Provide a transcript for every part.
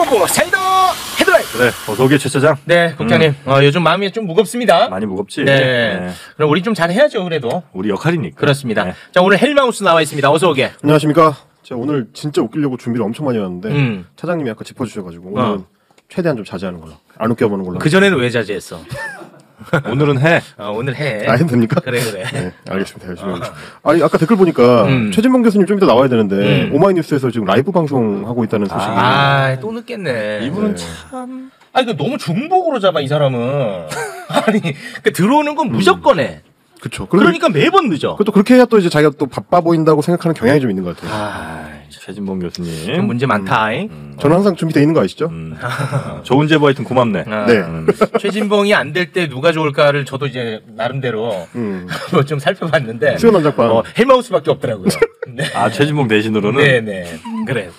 본부 사이더 헤드라인. 그래, 어서 오게 최 차장. 네, 국장님. 요즘 마음이 좀 무겁습니다. 많이 무겁지. 네. 그럼 우리 좀 잘해야죠, 그래도. 우리 역할이니까. 그렇습니다. 네. 자, 오늘 헬마우스 나와 있습니다. 어서 오게. 안녕하십니까. 제가 오늘 진짜 웃기려고 준비를 엄청 많이 해놨는데 차장님이 아까 짚어주셔가지고 오늘은 최대한 좀 자제하는 걸로. 안 웃겨보는 걸로. 그 전에는 왜 자제했어? 오늘은 해. 오늘 해. 해도 됩니까? 그래. 네, 알겠습니다. 열심히 하겠습니다. 아니, 아까 댓글 보니까 최진봉 교수님 좀 이따 나와야 되는데 오마이뉴스에서 지금 라이브 방송하고 있다는 소식이. 또 늦겠네. 이분은 참. 이거 너무 중복으로 잡아, 이 사람은. 아니, 들어오는 건 무조건 해. 그쵸. 그러니까 매번 늦어. 또 그렇게 해야 또 이제 자기가 또 바빠 보인다고 생각하는 경향이 좀 있는 것 같아요. 최진봉 교수님. 좀 문제 많다. 저는 항상 준비되어 있는 거 아시죠? 좋은 제보 하여튼 고맙네. 네. 최진봉이 안 될 때 누가 좋을까를 저도 이제 나름대로 뭐 좀 살펴봤는데. 수요 난장판. 헬마우스밖에 없더라고요. 네. 최진봉 대신으로는? 네네. 그래.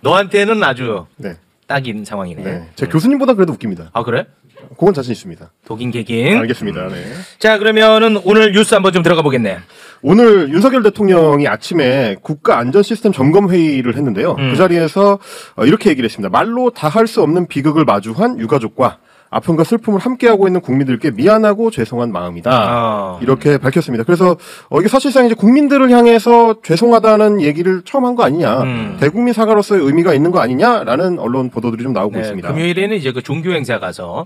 너한테는 아주 네. 딱인 상황이네. 네. 제 교수님보다 그래도 웃깁니다. 그래? 그건 자신 있습니다. 독인 개긴. 알겠습니다. 네. 자, 그러면은 오늘 뉴스 한번 좀 들어가 보겠네. 오늘 윤석열 대통령이 아침에 국가안전시스템 점검회의를 했는데요. 그 자리에서 이렇게 얘기를 했습니다. 말로 다 할 수 없는 비극을 마주한 유가족과 아픔과 슬픔을 함께하고 있는 국민들께 미안하고 죄송한 마음이다. 이렇게 밝혔습니다. 그래서 이게 사실상 이제 국민들을 향해서 죄송하다는 얘기를 처음 한 거 아니냐. 대국민 사과로서의 의미가 있는 거 아니냐라는 언론 보도들이 좀 나오고 있습니다. 금요일에는 이제 그 종교 행사 가서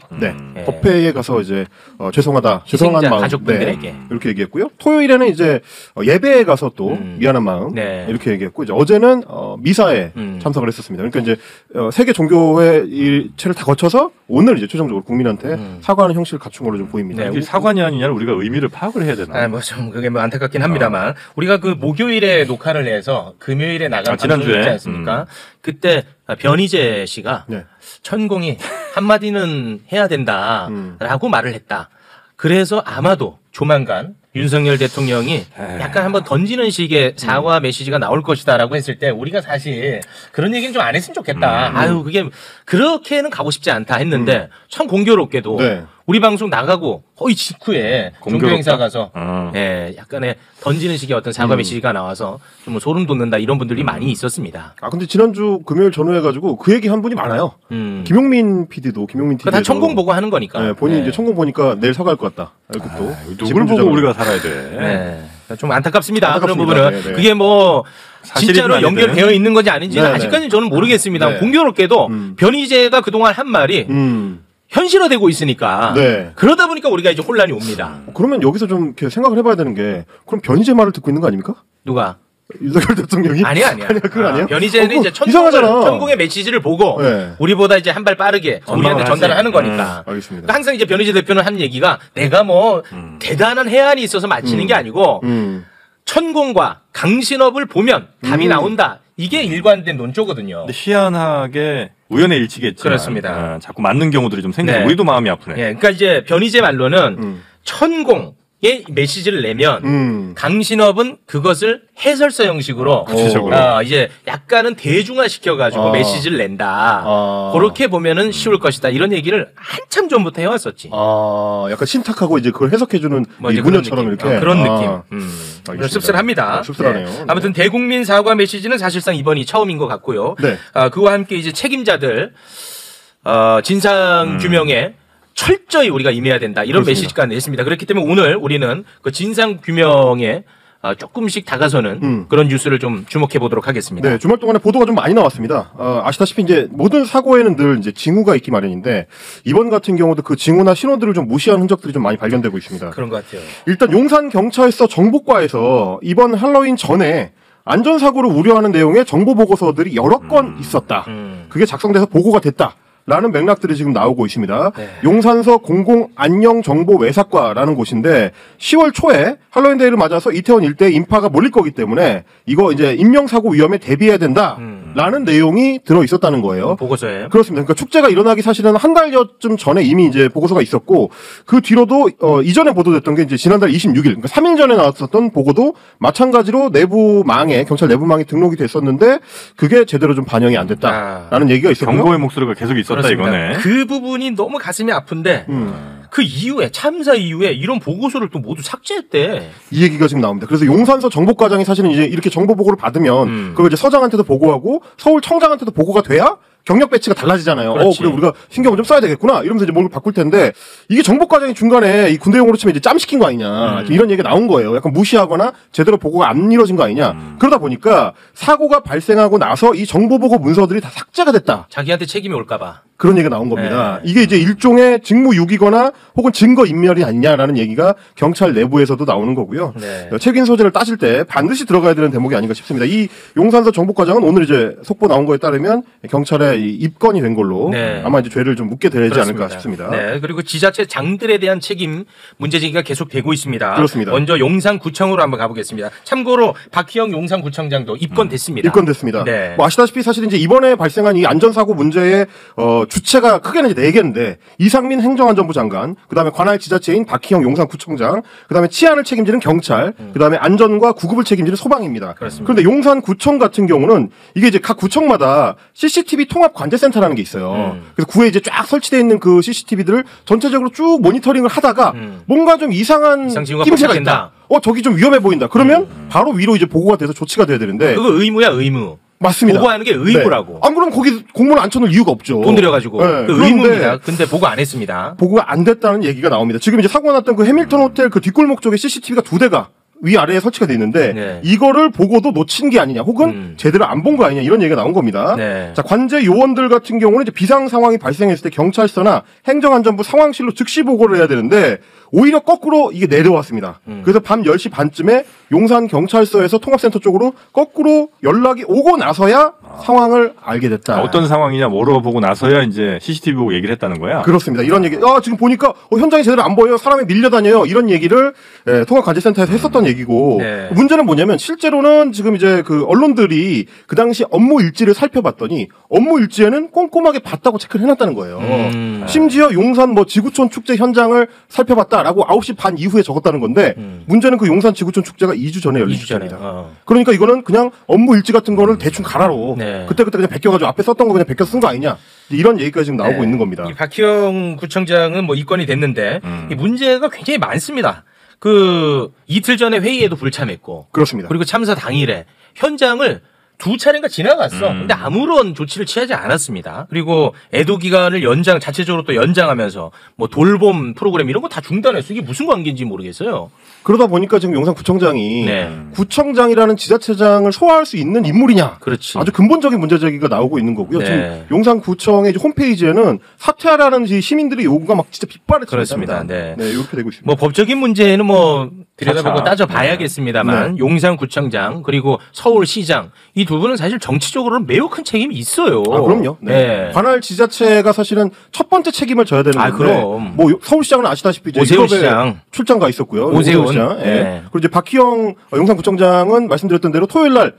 법회에 가서 이제 죄송하다, 죄송한 마음 가족분들에게 이렇게 얘기했고요. 토요일에는 이제 예배에 가서 또 미안한 마음 이렇게 얘기했고 이제 어제는 미사에 참석을 했었습니다. 그러니까 이제 세계 종교회 일체를 다 거쳐서 오늘 이제 최종적으로 국민한테 사과하는 형식을 갖춘 걸로 좀 보입니다. 이게 사과냐 아니냐를 우리가 의미를 파악을 해야 되나? 좀 그게 뭐 안타깝긴 합니다만 우리가 그 목요일에 녹화를 해서 금요일에 나간 방송이 있지 않습니까? 그때 변희재 씨가 천공이 한마디는 해야 된다라고 말을 했다. 그래서 아마도 조만간 윤석열 대통령이 약간 한번 던지는 식의 사과 메시지가 나올 것이다라고 했을 때 우리가 사실 그런 얘기는 좀 안 했으면 좋겠다. 그게 그렇게는 가고 싶지 않다 했는데 참 공교롭게도 우리 방송 나가고 거의 직후에 종교 행사 가서 약간의 던지는 식의 어떤 사과 메시지가 나와서 좀 소름 돋는다 이런 분들이 많이 있었습니다. 근데 지난주 금요일 전후해가지고 그 얘기 한 분이 많아요. 김용민 PD도 다 천공 보고 하는 거니까. 네, 본인이 이제 천공 보니까 내일 사과할 것 같다. 이렇게 또 누굴 보고 우리가 살아야 돼. 좀 안타깝습니다. 그런 부분은 그게 뭐 진짜로 연결되어 있는 건지 아닌지는 아직까지는 저는 모르겠습니다. 공교롭게도 변희재가 그동안 한 말이 현실화되고 있으니까 그러다 보니까 우리가 이제 혼란이 옵니다. 그러면 여기서 좀 이렇게 생각을 해봐야 되는 게 그럼 변희재 말을 듣고 있는 거 아닙니까? 누가? 윤석열 대통령이? 아니야. 그건 아니에요? 변희재는 이제 천공의 메시지를 보고 우리보다 이제 한 발 빠르게 우리한테 전달을 하는 거니까. 알겠습니다. 그러니까 항상 이제 변희재 대표는 하는 얘기가 내가 뭐 대단한 해안이 있어서 마치는 게 아니고 천공과 강신업을 보면 답이 나온다. 이게 일관된 논조거든요. 근데 희한하게 우연의 일치겠지만 그렇습니다. 자꾸 맞는 경우들이 좀 생기고 우리도 마음이 아프네. 그러니까 이제 변희재 말로는 천공의 메시지를 내면 강신업은 그것을 해설서 형식으로 이제 약간은 대중화시켜가지고 메시지를 낸다. 그렇게 보면은 쉬울 것이다. 이런 얘기를 한참 전부터 해왔었지. 약간 신탁하고 이제 그걸 해석해주는 문여처럼 이렇게 그런 느낌. 씁쓸합니다. 씁쓸하네요. 아무튼 대국민 사과 메시지는 사실상 이번이 처음인 것 같고요. 그와 함께 이제 책임자들 진상 규명에 철저히 우리가 임해야 된다. 이런 메시지가 냈습니다. 그렇기 때문에 오늘 우리는 그 진상 규명에 조금씩 다가서는 그런 뉴스를 좀 주목해 보도록 하겠습니다. 네, 주말 동안에 보도가 좀 많이 나왔습니다. 아시다시피 이제 모든 사고에는 늘 이제 징후가 있기 마련인데 이번 같은 경우도 그 징후나 신호들을 좀 무시한 흔적들이 좀 많이 발견되고 있습니다. 그런 것 같아요. 일단 용산 경찰서 정보과에서 이번 할로윈 전에 안전사고를 우려하는 내용의 정보 보고서들이 여러 건 있었다. 그게 작성돼서 보고가 됐다. 라는 맥락들이 지금 나오고 있습니다. 용산서 공공안녕정보외사과라는 곳인데 10월 초에 할로윈 데이를 맞아서 이태원 일대에 인파가 몰릴 거기 때문에 이거 이제 인명사고 위험에 대비해야 된다라는 내용이 들어 있었다는 거예요. 보고서에. 그렇습니다. 그러니까 축제가 일어나기 사실은 한 달여쯤 전에 이미 이제 보고서가 있었고 그 뒤로도 이전에 보도됐던 게 이제 지난달 26일, 그러니까 3일 전에 나왔었던 보고도 마찬가지로 내부망에 경찰 내부망에 등록이 됐었는데 그게 제대로 좀 반영이 안 됐다라는 얘기가 있었고요. 경고의 목소리가 계속 있었다. 이거네. 그 부분이 너무 가슴이 아픈데 그 이후에 참사 이후에 이런 보고서를 또 모두 삭제했대. 이 얘기가 지금 나옵니다. 그래서 용산서 정보과장이 사실은 이제 이렇게 정보 보고를 받으면 그걸 이제 서장한테도 보고하고 서울 청장한테도 보고가 돼야 경력 배치가 달라지잖아요. 그렇지. 그래 우리가 신경을 좀 써야 되겠구나. 이러면서 이제 뭔가 바꿀 텐데 이게 정복 과정이 중간에 이 군대용으로 치면 이제 짬시킨 거 아니냐. 이런 얘기가 나온 거예요. 약간 무시하거나 제대로 보고가 안 이루어진 거 아니냐. 그러다 보니까 사고가 발생하고 나서 이 정보보고 문서들이 다 삭제가 됐다. 자기한테 책임이 올까봐. 그런 얘기가 나온 겁니다. 네. 이게 이제 일종의 직무유기거나 혹은 증거인멸이 아니냐라는 얘기가 경찰 내부에서도 나오는 거고요. 네. 책임 소재를 따질 때 반드시 들어가야 되는 대목이 아닌가 싶습니다. 이 용산서 정복과정은 오늘 이제 속보 나온 거에 따르면 경찰에 입건이 된 걸로 네. 아마 이제 죄를 좀 묻게 되지 그렇습니다. 않을까 싶습니다. 네. 그리고 지자체 장들에 대한 책임 문제 제기가 계속되고 있습니다. 그렇습니다. 먼저 용산구청으로 한번 가보겠습니다. 참고로 박희영 용산구청장도 입건됐습니다. 입건됐습니다. 네. 뭐 아시다시피 사실 이제 이번에 발생한 이 안전사고 문제의 주체가 크게는 이제 4개인데 이상민 행정안전부 장관, 그다음에 관할 지자체인 박희영 용산구청장, 그다음에 치안을 책임지는 경찰, 그다음에 안전과 구급을 책임지는 소방입니다. 그렇습니다. 그런데 용산구청 같은 경우는 이게 이제 각 구청마다 CCTV 통합 관제센터라는 게 있어요. 그래서 구에 이제 쫙 설치되어 있는 그 CCTV들을 전체적으로 쭉 모니터링을 하다가 뭔가 좀 이상한 징후가 낌새가 포착된다. 있다. 저기 좀 위험해 보인다. 그러면 바로 위로 이제 보고가 돼서 조치가 돼야 되는데 그거 의무야, 의무. 맞습니다. 보고하는 게 의무라고. 네. 안 그러면 거기 공무원 앉혀놓을 이유가 없죠. 돈 들여가지고. 네. 그 의무입니다. 근데 보고 안 했습니다. 보고가 안 됐다는 얘기가 나옵니다. 지금 이제 사고가 났던 그 해밀턴 호텔 그 뒷골목 쪽에 CCTV가 2대가 위아래에 설치가 돼 있는데 네. 이거를 보고도 놓친 게 아니냐 혹은 제대로 안 본 거 아니냐 이런 얘기가 나온 겁니다. 네. 자, 관제 요원들 같은 경우는 이제 비상 상황이 발생했을 때 경찰서나 행정안전부 상황실로 즉시 보고를 해야 되는데 오히려 거꾸로 이게 내려왔습니다. 그래서 밤 10시 반쯤에 용산 경찰서에서 통합센터 쪽으로 거꾸로 연락이 오고 나서야 상황을 알게 됐다. 어떤 상황이냐 물어보고 나서야 이제 CCTV 보고 얘기를 했다는 거야. 그렇습니다. 이런 얘기. 지금 보니까 현장이 제대로 안 보여요. 사람이 밀려다녀요. 이런 얘기를 통합관제센터에서 했었던 얘기고 네. 문제는 뭐냐면 실제로는 지금 이제 그 언론들이 그 당시 업무 일지를 살펴봤더니 업무 일지에는 꼼꼼하게 봤다고 체크를 해놨다는 거예요. 심지어 용산 뭐 지구촌 축제 현장을 살펴봤다라고 9시 반 이후에 적었다는 건데 문제는 그 용산 지구촌 축제가 2주 전에 열린 2주 전에. 축제입니다. 그러니까 이거는 그냥 업무 일지 같은 거를 대충 가라로 네. 그때그때 그냥 베껴가지고 앞에 썼던 거 그냥 베껴 쓴 거 아니냐 이런 얘기가 지금 나오고 있는 겁니다. 이 박희영 구청장은 뭐 입건이 됐는데 이 문제가 굉장히 많습니다. 그 이틀 전에 회의에도 불참했고 그렇습니다. 그리고 참사 당일에 현장을 2차례인가 지나갔어. 근데 아무런 조치를 취하지 않았습니다. 그리고 애도 기간을 자체적으로 또 연장하면서 뭐 돌봄 프로그램 이런 거 다 중단했어. 이게 무슨 관계인지 모르겠어요. 그러다 보니까 지금 용산구청장이 네. 구청장이라는 지자체장을 소화할 수 있는 인물이냐. 그렇지. 아주 근본적인 문제 제기가 나오고 있는 거고요. 네. 지금 용산구청의 이제 홈페이지에는 사퇴하라는 시민들의 요구가 막 진짜 빗발을 그렇습니다. 네. 이렇게 되고 있습니다. 뭐 법적인 문제는 뭐 들여다보고 차차. 따져봐야겠습니다만 용산구청장 그리고 서울시장 이 두 분은 사실 정치적으로는 매우 큰 책임이 있어요. 그럼요. 네. 관할 지자체가 사실은 첫 번째 책임을 져야 되는 건데 그럼. 뭐 서울시장은 아시다시피 이제 오세훈 유럽에 시장. 출장 가 있었고요. 오세훈. 시장. 네. 그리고 이제 박희영 용산구청장은 말씀드렸던 대로 토요일 날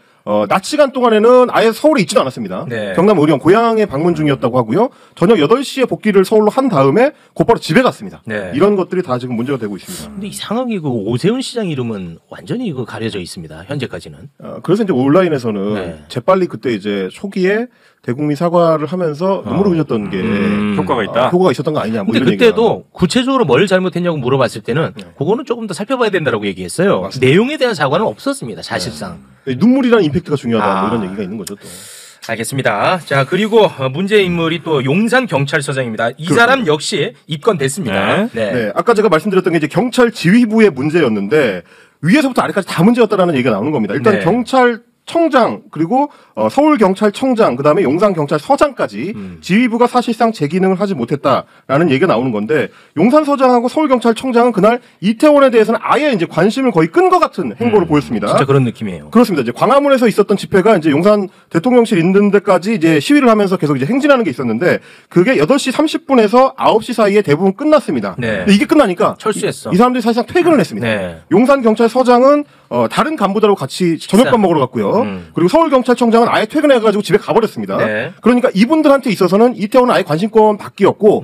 낮 시간 동안에는 아예 서울에 있지도 않았습니다. 네. 경남 의령 고향에 방문 중이었다고 하고요. 저녁 8시에 복귀를 서울로 한 다음에 곧바로 집에 갔습니다. 네. 이런 것들이 다 지금 문제가 되고 있습니다. 근데 이상하게 그 오세훈 시장 이름은 완전히 그 가려져 있습니다. 현재까지는. 그래서 이제 온라인에서는 네. 재빨리 그때 이제 초기에 대국민 사과를 하면서 눈물을 흘렸던 게 효과가 있다. 효과가 있었던 거 아니냐. 뭐 근데 이런 그때도 얘기가. 구체적으로 뭘 잘못했냐고 물어봤을 때는 그거는 조금 더 살펴봐야 된다라고 얘기했어요. 맞습니다. 내용에 대한 사과는 없었습니다. 사실상. 눈물이라는 임팩트가 중요하다. 뭐 이런 얘기가 있는 거죠. 또. 알겠습니다. 자, 그리고 문제 인물이 또 용산 경찰서장입니다. 이 사람 역시 입건됐습니다. 네. 아까 제가 말씀드렸던 게 이제 경찰 지휘부의 문제였는데 위에서부터 아래까지 다 문제였다라는 얘기가 나오는 겁니다. 일단 네. 경찰청장 그리고 서울경찰청장 그다음에 용산경찰서장까지 지휘부가 사실상 제 기능을 하지 못했다라는 얘기가 나오는 건데 용산서장하고 서울경찰청장은 그날 이태원에 대해서는 아예 이제 관심을 거의 끈 것 같은 행보를 보였습니다. 진짜 그런 느낌이에요. 그렇습니다. 이제 광화문에서 있었던 집회가 이제 용산 대통령실 있는 데까지 이제 시위를 하면서 계속 이제 행진하는 게 있었는데 그게 8시 30분에서 9시 사이에 대부분 끝났습니다. 네. 근데 이게 끝나니까 철수했어. 이 사람들이 사실상 퇴근을 했습니다. 네. 용산경찰서장은 다른 간부들하고 같이 저녁밥 먹으러 갔고요. 그리고 서울경찰청장은 아예 퇴근해가지고 집에 가버렸습니다. 네. 그러니까 이분들한테 있어서는 이태원은 아예 관심권 바뀌었고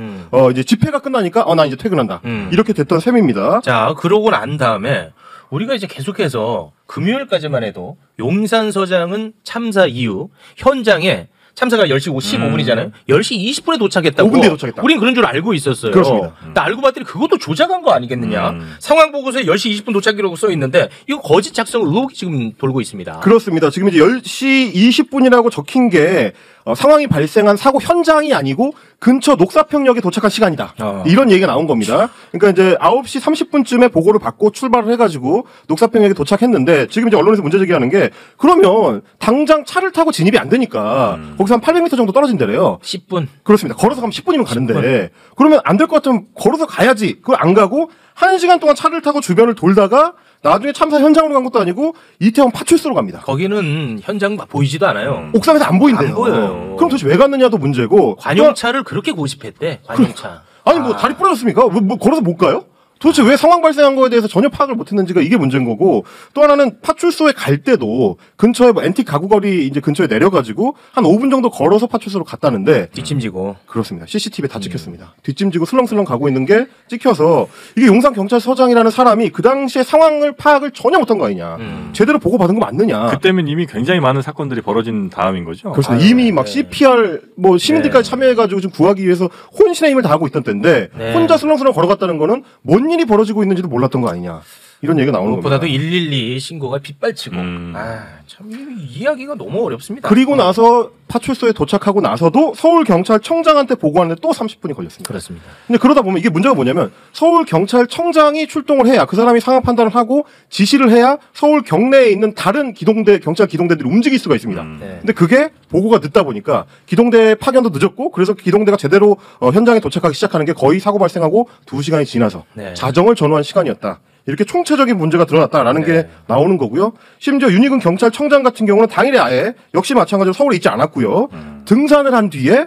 이제 집회가 끝나니까 나 이제 퇴근한다. 이렇게 됐던 셈입니다. 자, 그러고 난 다음에 우리가 이제 계속해서 금요일까지만 해도 용산서장은 참사 이후 현장에 참사가 10시 15분이잖아요. 10시 20분에 도착했다고. 5분 뒤에 도착했다. 우린 그런 줄 알고 있었어요. 그렇습니다. 근데 알고 봤더니 그것도 조작한 거 아니겠느냐. 상황 보고서에 10시 20분 도착이라고 써 있는데 이거 거짓 작성 의혹이 지금 돌고 있습니다. 그렇습니다. 지금 이제 10시 20분이라고 적힌 게 상황이 발생한 사고 현장이 아니고 근처 녹사평역에 도착한 시간이다. 이런 얘기가 나온 겁니다. 그러니까 이제 9시 30분쯤에 보고를 받고 출발을 해가지고 녹사평역에 도착했는데 지금 이제 언론에서 문제 제기하는 게 그러면 당장 차를 타고 진입이 안 되니까 거기서 한 800m 정도 떨어진대래요. 10분. 그렇습니다. 걸어서 가면 10분이면 가는데 10분. 그러면 안 될 것 같으면 걸어서 가야지. 그걸 안 가고 1시간 동안 차를 타고 주변을 돌다가 나중에 참사 현장으로 간 것도 아니고 이태원 파출소로 갑니다. 거기는 현장 보이지도 않아요. 옥상에서 안 보인대요. 안 보여요. 그럼 도대체 왜 갔느냐도 문제고. 관용차를 그렇게 고집했대. 관용차. 아니 뭐 다리 부러졌습니까? 뭐 걸어서 못 가요? 도대체 왜 상황 발생한 거에 대해서 전혀 파악을 못했는지가 이게 문제인 거고 또 하나는 파출소에 갈 때도 근처에 뭐 앤틱 가구거리 이제 근처에 내려가지고 한 5분 정도 걸어서 파출소로 갔다는데 뒷짐지고 그렇습니다. CCTV에 다 찍혔습니다. 뒷짐지고 슬렁슬렁 가고 있는 게 찍혀서 이게 용산 경찰서장이라는 사람이 그 당시에 상황을 파악을 전혀 못한 거 아니냐. 제대로 보고 받은 거 맞느냐. 그때면 이미 굉장히 많은 사건들이 벌어진 다음인 거죠. 그렇습니다. 이미 막 CPR 뭐 시민들까지 참여해가지고 좀 구하기 위해서 혼신의 힘을 다하고 있던 때인데 혼자 슬렁슬렁 걸어갔다는 거는 뭔 일이 벌어지고 있는지도 몰랐던 거 아니냐. 이런 얘기가 나오는 겁니다. 무엇보다도 112 신고가 빗발치고 참 이야기가 너무 어렵습니다. 그리고 나서 파출소에 도착하고 나서도 서울경찰청장한테 보고하는데 또 30분이 걸렸습니다. 그렇습니다. 근데 그러다 보면 이게 문제가 뭐냐면 서울경찰청장이 출동을 해야 그 사람이 상황 판단을 하고 지시를 해야 서울 경내에 있는 다른 기동대 경찰 기동대들이 움직일 수가 있습니다. 근데 그게 보고가 늦다 보니까 기동대 파견도 늦었고 그래서 기동대가 제대로 현장에 도착하기 시작하는 게 거의 사고 발생하고 2시간이 지나서 자정을 전후한 시간이었다. 이렇게 총체적인 문제가 드러났다라는 게 나오는 거고요. 심지어 윤희근 경찰청장 같은 경우는 당일에 아예 역시 마찬가지로 서울에 있지 않았고요. 등산을 한 뒤에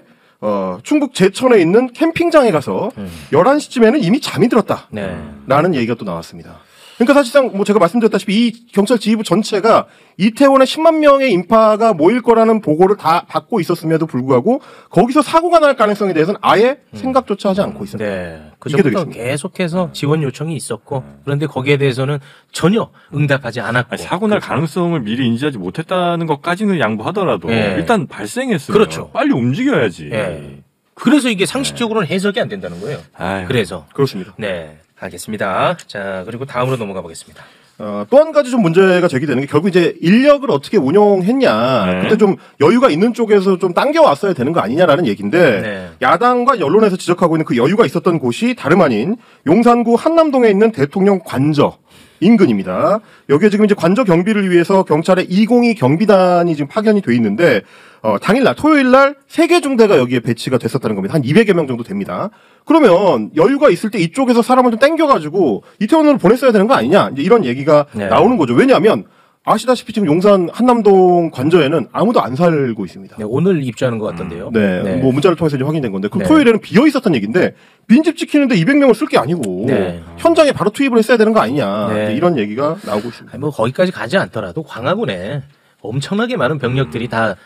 충북 제천에 있는 캠핑장에 가서 11시쯤에는 이미 잠이 들었다라는 얘기가 또 나왔습니다. 그러니까 사실상 뭐 제가 말씀드렸다시피 이 경찰 지휘부 전체가 이태원에 10만 명의 인파가 모일 거라는 보고를 다 받고 있었음에도 불구하고 거기서 사고가 날 가능성에 대해서는 아예 생각조차 하지 않고 있습니다. 네. 그전부터 계속해서 지원 요청이 있었고 그런데 거기에 대해서는 전혀 응답하지 않았고 사고 날 가능성을 미리 인지하지 못했다는 것까지는 양보하더라도 일단 발생했으면 그렇죠. 빨리 움직여야지. 그래서 이게 상식적으로는 해석이 안 된다는 거예요. 그래서 그렇습니다. 네. 알겠습니다. 자, 그리고 다음으로 넘어가 보겠습니다. 또 한 가지 좀 문제가 제기되는 게 결국 이제 인력을 어떻게 운용했냐. 그때 좀 여유가 있는 쪽에서 좀 당겨왔어야 되는 거 아니냐라는 얘기인데 야당과 언론에서 지적하고 있는 그 여유가 있었던 곳이 다름 아닌 용산구 한남동에 있는 대통령 관저 인근입니다. 여기에 지금 이제 관저 경비를 위해서 경찰의 202 경비단이 지금 파견이 돼 있는데 당일날 토요일날 3개 중대가 여기에 배치가 됐었다는 겁니다. 한 200여 명 정도 됩니다. 그러면 여유가 있을 때 이쪽에서 사람을 좀 땡겨가지고 이태원으로 보냈어야 되는 거 아니냐 이제 이런 얘기가 나오는 거죠. 왜냐하면 아시다시피 지금 용산 한남동 관저에는 아무도 안 살고 있습니다. 네, 오늘 입주하는 것 같던데요. 뭐 문자를 통해서 이제 확인된 건데 그럼 토요일에는 비어 있었던 얘기인데 빈집 지키는데 200명을 쓸 게 아니고 현장에 바로 투입을 했어야 되는 거 아니냐 이런 얘기가 나오고 있습니다. 아니, 뭐 거기까지 가지 않더라도 광화문에 엄청나게 많은 병력들이 다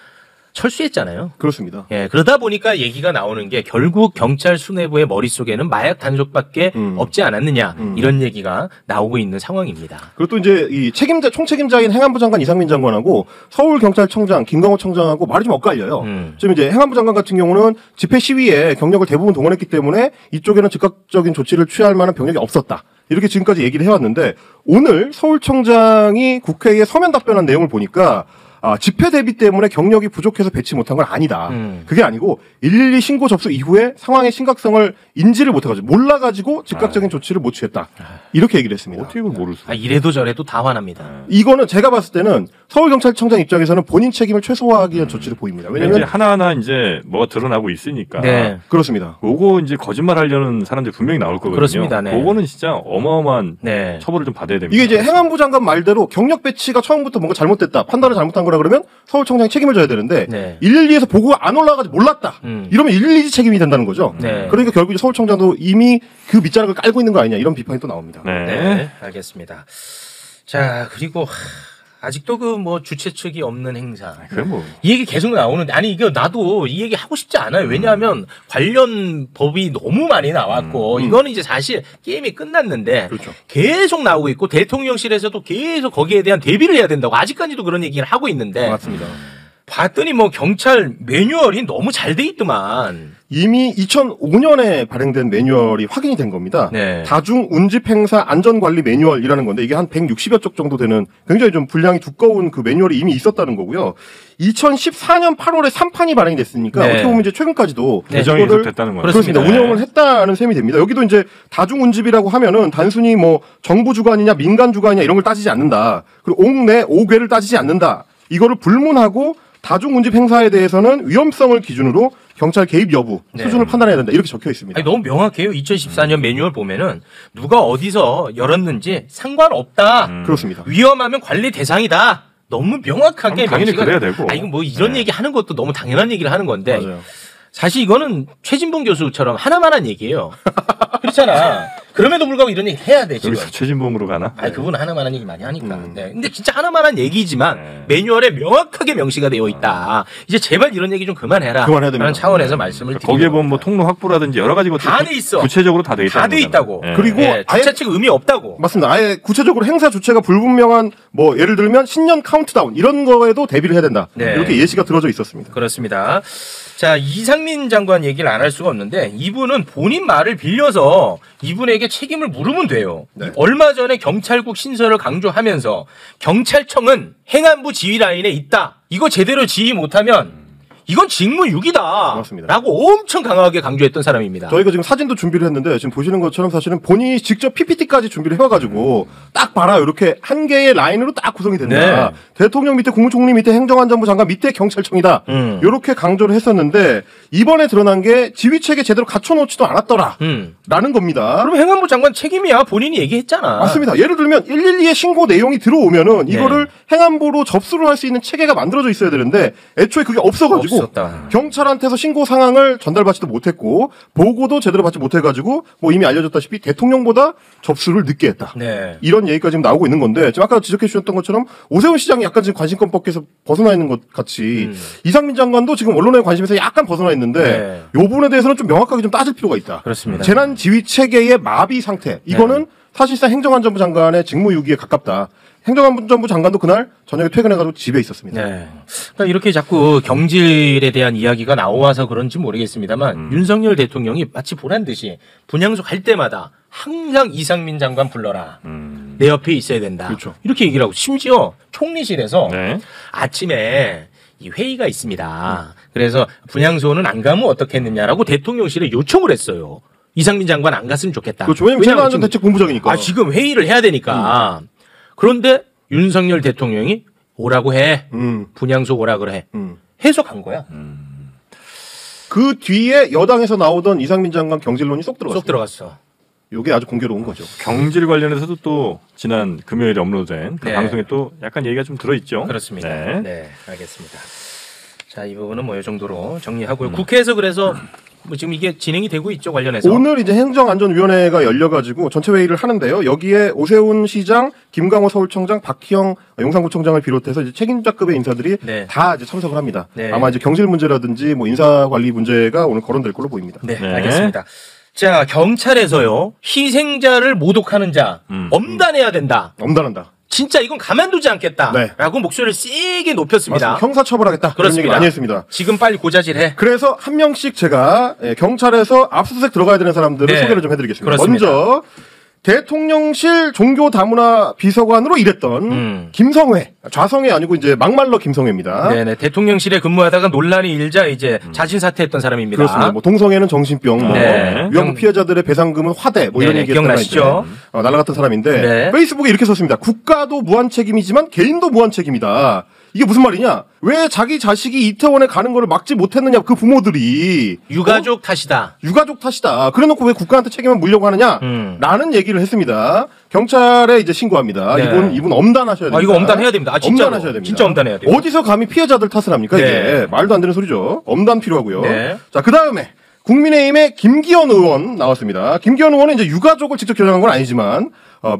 철수했잖아요. 그렇습니다. 예, 그러다 보니까 얘기가 나오는 게 결국 경찰 수뇌부의 머릿속에는 마약 단속밖에 없지 않았느냐 이런 얘기가 나오고 있는 상황입니다. 그리고 또 이제 이 총책임자인 행안부 장관 이상민 장관하고 서울경찰청장 김광호 청장하고 말이 좀 엇갈려요. 지금 이제 행안부 장관 같은 경우는 집회 시위에 경력을 대부분 동원했기 때문에 이쪽에는 즉각적인 조치를 취할 만한 병력이 없었다. 이렇게 지금까지 얘기를 해왔는데 오늘 서울청장이 국회에 서면 답변한 내용을 보니까 집회 대비 때문에 경력이 부족해서 배치 못한 건 아니다. 그게 아니고 112 신고 접수 이후에 상황의 심각성을 인지를 못해가지고 몰라가지고 즉각적인 조치를 못 취했다. 이렇게 얘기를 했습니다. 어떻게 이걸 모를 수? 이래도 저래도 다 화납니다. 이거는 제가 봤을 때는 서울경찰청장 입장에서는 본인 책임을 최소화하기 위한 조치를 보입니다. 왜냐면 이제 하나하나 이제 뭐가 드러나고 있으니까. 그렇습니다. 그거 이제 거짓말하려는 사람들이 분명히 나올 거거든요. 그렇습니다. 그거는 진짜 어마어마한 처벌을 좀 받아야 됩니다. 이게 이제 행안부 장관 말대로 경력 배치가 처음부터 뭔가 잘못됐다, 판단을 잘못한 거라 그러면 서울청장이 책임을 져야 되는데 112에서 보고가 안 올라가지고 몰랐다. 이러면 112 책임이 된다는 거죠. 그러니까 결국 이제 서울청장도 이미 그 밑자락을 깔고 있는 거 아니냐 이런 비판이 또 나옵니다. 네, 알겠습니다. 자, 그리고 아직도 그 뭐 주최 측이 없는 행사. 이 얘기 계속 나오는데 아니 이거 나도 이 얘기 하고 싶지 않아요. 왜냐하면 관련 법이 너무 많이 나왔고 이거는 이제 사실 게임이 끝났는데 계속 나오고 있고 대통령실에서도 계속 거기에 대한 대비를 해야 된다고 아직까지도 그런 얘기를 하고 있는데 맞습니다. 봤더니 뭐 경찰 매뉴얼이 너무 잘 돼 있더만. 이미 2005년에 발행된 매뉴얼이 확인이 된 겁니다. 네. 다중 운집 행사 안전관리 매뉴얼이라는 건데 이게 한 160여 쪽 정도 되는 굉장히 좀 분량이 두꺼운 그 매뉴얼이 이미 있었다는 거고요. 2014년 8월에 3판이 발행이 됐으니까 네. 어떻게 보면 이제 최근까지도 개정이 계속됐다는 거죠. 그렇습니다. 운영을 했다는 셈이 됩니다. 여기도 이제 다중 운집이라고 하면은 단순히 뭐 정부 주관이냐 민간 주관이냐 이런 걸 따지지 않는다. 그리고 옥내 5괴를 따지지 않는다. 이거를 불문하고 다중 운집 행사에 대해서는 위험성을 기준으로 경찰 개입 여부 수준을 판단해야 된다. 이렇게 적혀 있습니다. 아니, 너무 명확해요. 2014년 매뉴얼 보면은 누가 어디서 열었는지 상관없다. 그렇습니다. 위험하면 관리 대상이다. 너무 명확하게 당연히 그래야 되고. 이거 뭐 이런 얘기 하는 것도 너무 당연한 얘기를 하는 건데 맞아요. 사실 이거는 최진봉 교수처럼 하나만 한 얘기예요. 그렇잖아. 그럼에도 불구하고 이런 얘기 해야 돼, 지금. 여기서 최진봉으로 가나? 아니, 그분은 하나만 한 얘기 많이 하니까. 네. 근데 진짜 하나만 한 얘기지만 매뉴얼에 명확하게 명시가 되어 있다. 이제 제발 이런 얘기 좀 그만해라. 그만해야 됩니다. 라는 차원에서 말씀을 드립니다. 거기에 보면 뭐 통로 확보라든지 여러 가지 것들 다 돼 있어. 구체적으로 다 돼 있다. 다 돼 있다고. 네. 그리고 네, 아예 주최 측 의미 없다고. 맞습니다. 아예 구체적으로 행사 주체가 불분명한 뭐 예를 들면 신년 카운트다운 이런 거에도 대비를 해야 된다. 네. 이렇게 예시가 들어져 있었습니다. 그렇습니다. 자, 이상민 장관 얘기를 안 할 수가 없는데 이분은 본인 말을 빌려서 이분에게 책임을 물으면 돼요. 네. 얼마 전에 경찰국 신설을 강조하면서 경찰청은 행안부 지휘 라인에 있다. 이거 제대로 지휘 못하면 이건 직무유기다. 맞습니다. 라고 엄청 강하게 강조했던 사람입니다. 저희가 지금 사진도 준비를 했는데 지금 보시는 것처럼 사실은 본인이 직접 PPT까지 준비를 해와가지고 딱 봐라 이렇게 한 개의 라인으로 딱 구성이 된다. 네. 대통령 밑에 국무총리 밑에 행정안전부 장관 밑에 경찰청이다. 이렇게 강조를 했었는데 이번에 드러난 게 지휘체계 제대로 갖춰놓지도 않았더라. 라는 겁니다. 그럼 행안부 장관 책임이야. 본인이 얘기했잖아. 맞습니다. 예를 들면 112의 신고 내용이 들어오면은 이거를 행안부로 접수를 할 수 있는 체계가 만들어져 있어야 되는데 애초에 그게 없어가지고 없었다. 경찰한테서 신고 상황을 전달받지도 못했고 보고도 제대로 받지 못해가지고 뭐 이미 알려졌다시피 대통령보다 접수를 늦게 했다. 네. 이런 얘기가 지금 나오고 있는 건데 지금 아까 지적해 주셨던 것처럼 오세훈 시장이 약간 지금 관심권 밖에서 벗어나 있는 것 같이 이상민 장관도 지금 언론의 관심에서 약간 벗어나 있는데 이 부분에 대해서는 좀 명확하게 좀 따질 필요가 있다. 그렇습니다. 재난 지휘 체계의 마비 상태 이거는 사실상 행정안전부 장관의 직무유기에 가깝다. 행정안전부 장관도 그날 저녁에 퇴근해가지고 집에 있었습니다. 네. 그러니까 이렇게 자꾸 경질에 대한 이야기가 나와서 그런지 모르겠습니다만 윤석열 대통령이 마치 보란 듯이 분향소 갈 때마다 항상 이상민 장관 불러라. 내 옆에 있어야 된다. 그렇죠. 이렇게 얘기를 하고 심지어 총리실에서 네. 아침에 이 회의가 있습니다. 그래서 분향소는 안 가면 어떻겠느냐라고 대통령실에 요청을 했어요. 이상민 장관 안 갔으면 좋겠다. 그렇죠. 왜냐면 재난안전대책본부장이니까. 지금 회의를 해야 되니까. 그런데 윤석열 대통령이 오라고 해. 분향소 오라 그래. 해서 간 거야. 그 뒤에 여당에서 나오던 이상민 장관 경질론이 쏙 들어갔어요. 쏙 들어갔어. 이게 아주 공교로운 거죠. 경질 관련해서도 또 지난 금요일에 업로드된 그 네. 방송에 또 약간 얘기가 좀 들어있죠. 그렇습니다. 네. 네, 알겠습니다. 자, 이 부분은 뭐 이 정도로 정리하고요. 국회에서 그래서 뭐 지금 이게 진행이 되고 있죠, 관련해서. 오늘 이제 행정안전위원회가 열려가지고 전체 회의를 하는데요. 여기에 오세훈 시장, 김강호 서울청장, 박희영 용산구청장을 비롯해서 이제 책임자급의 인사들이 네. 다 이제 참석을 합니다. 네. 아마 이제 경질 문제라든지 뭐 인사관리 문제가 오늘 거론될 걸로 보입니다. 네, 네. 알겠습니다. 자, 경찰에서요, 희생자를 모독하는 자, 엄단해야 된다. 엄단한다. 진짜 이건 가만두지 않겠다. 네. 라고 목소리를 세게 높였습니다. 맞습니다. 형사처벌하겠다. 그런 얘기 그렇습니다. 많이 했습니다. 지금 빨리 고자질해. 그래서 한 명씩 제가 경찰에서 압수수색 들어가야 되는 사람들을 네. 소개를 좀 해드리겠습니다. 그렇습니다. 먼저 대통령실 종교다문화 비서관으로 일했던 김성회, 좌성회 아니고 이제 막말러 김성회입니다. 네네. 대통령실에 근무하다가 논란이 일자 이제 자진 사퇴했던 사람입니다. 그렇습니다. 뭐 동성애는 정신병, 뭐 네. 위안부 피해자들의 배상금은 화대, 뭐 이런 네네, 얘기했던 기억나시죠? 날아갔던 사람인데 네. 페이스북에 이렇게 썼습니다. 국가도 무한 책임이지만 개인도 무한 책임이다. 이게 무슨 말이냐? 왜 자기 자식이 이태원에 가는 거를 막지 못했느냐? 그 부모들이 유가족 탓이다. 유가족 탓이다. 그래놓고 왜 국가한테 책임을 물려고 하느냐? 라는 얘기를 했습니다. 경찰에 이제 신고합니다. 네. 이분 엄단하셔야 됩니다. 이거 엄단해야 됩니다. 진짜로. 엄단하셔야 됩니다. 진짜 엄단해야 돼요. 어디서 감히 피해자들 탓을 합니까? 네. 이게 말도 안 되는 소리죠. 엄단 필요하고요. 네. 자, 그 다음에 국민의힘의 김기현 의원 나왔습니다. 김기현 의원은 이제 유가족을 직접 겨냥한 건 아니지만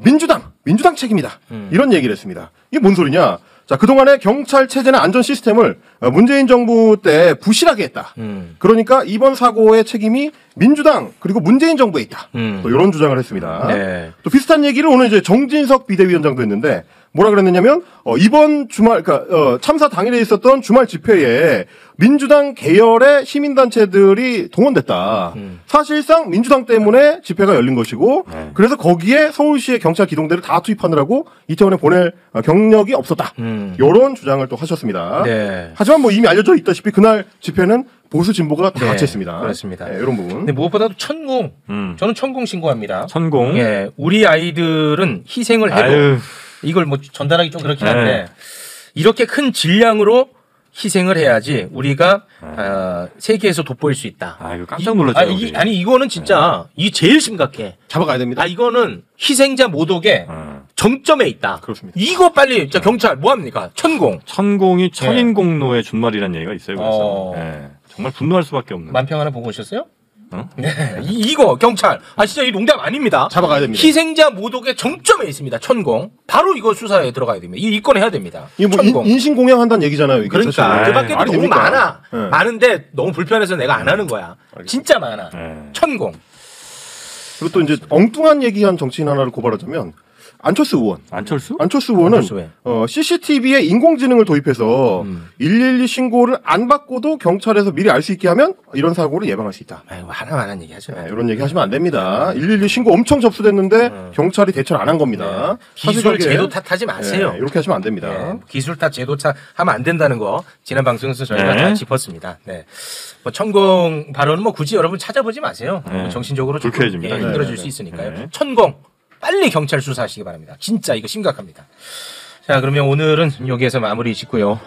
민주당 책임이다. 이런 얘기를 했습니다. 이게 뭔 소리냐? 자, 그동안의 경찰 체제나 안전 시스템을 문재인 정부 때 부실하게 했다. 그러니까 이번 사고의 책임이 민주당 그리고 문재인 정부에 있다. 또 이런 주장을 했습니다. 네. 또 비슷한 얘기를 오늘 이제 정진석 비대위원장도 했는데 뭐라 그랬느냐면 이번 주말 그러니까 참사 당일에 있었던 주말 집회에 민주당 계열의 시민단체들이 동원됐다. 사실상 민주당 때문에 집회가 열린 것이고 그래서 거기에 서울시의 경찰 기동대를 다 투입하느라고 이태원에 보낼 경력이 없었다. 이런 주장을 또 하셨습니다. 네. 하지만 뭐 이미 알려져 있다시피 그날 집회는 보수 진보가 다 같이 했습니다. 그렇습니다. 네, 이런 부분. 근데 무엇보다도 천공. 저는 천공 신고합니다. 천공. 예, 우리 아이들은 희생을 해도 이걸 뭐 전달하기 좀 그렇긴 한데 이렇게 큰 질량으로 희생을 해야지 우리가 세계에서 돋보일 수 있다. 이거 깜짝 놀랐죠. 아니 이거는 진짜 이 제일 심각해. 잡아가야 됩니다. 이거는 희생자 모독의 정점에 있다. 그렇습니다. 이거 빨리 진짜 경찰 뭐 합니까? 천공. 천공이 천인공노의 준말이라는 얘기가 있어요. 그래서 정말 분노할 수밖에 없는. 만평 하나 보고 오셨어요? 네. 이거 경찰 진짜 이 농담 아닙니다. 잡아가야 됩니다. 희생자 모독의 정점에 있습니다. 천공. 바로 이거 수사에 들어가야 됩니다. 이 입건해야 됩니다. 이거 뭐 인신공양한다는 얘기잖아요. 이게 그러니까 그 밖에도 너무 됩니까? 많아. 많은데 너무 불편해서 내가 안 하는 거야. 진짜 많아. 천공. 그리고 또 이제 엉뚱한 얘기한 정치인 하나를 고발하자면 안철수 의원. 안철수 의원은 CCTV에 인공지능을 도입해서 112 신고를 안 받고도 경찰에서 미리 알 수 있게 하면 이런 사고를 예방할 수 있다. 하나만한 얘기하죠. 이런 얘기 하시면 안 됩니다. 112 신고 엄청 접수됐는데 경찰이 대처를 안 한 겁니다. 기술 제도 탓하지 마세요. 이렇게 하시면 안 됩니다. 기술 탓, 제도 탓 하면 안 된다는 거 지난 방송에서 저희가 다 짚었습니다. 네. 뭐 천공 발언은 뭐 굳이 여러분 찾아보지 마세요. 정신적으로 불쾌해집니다. 힘들어질 수 있으니까요. 천공. 빨리 경찰 수사하시기 바랍니다. 진짜 이거 심각합니다. 자, 그러면 오늘은 여기에서 마무리 짓고요.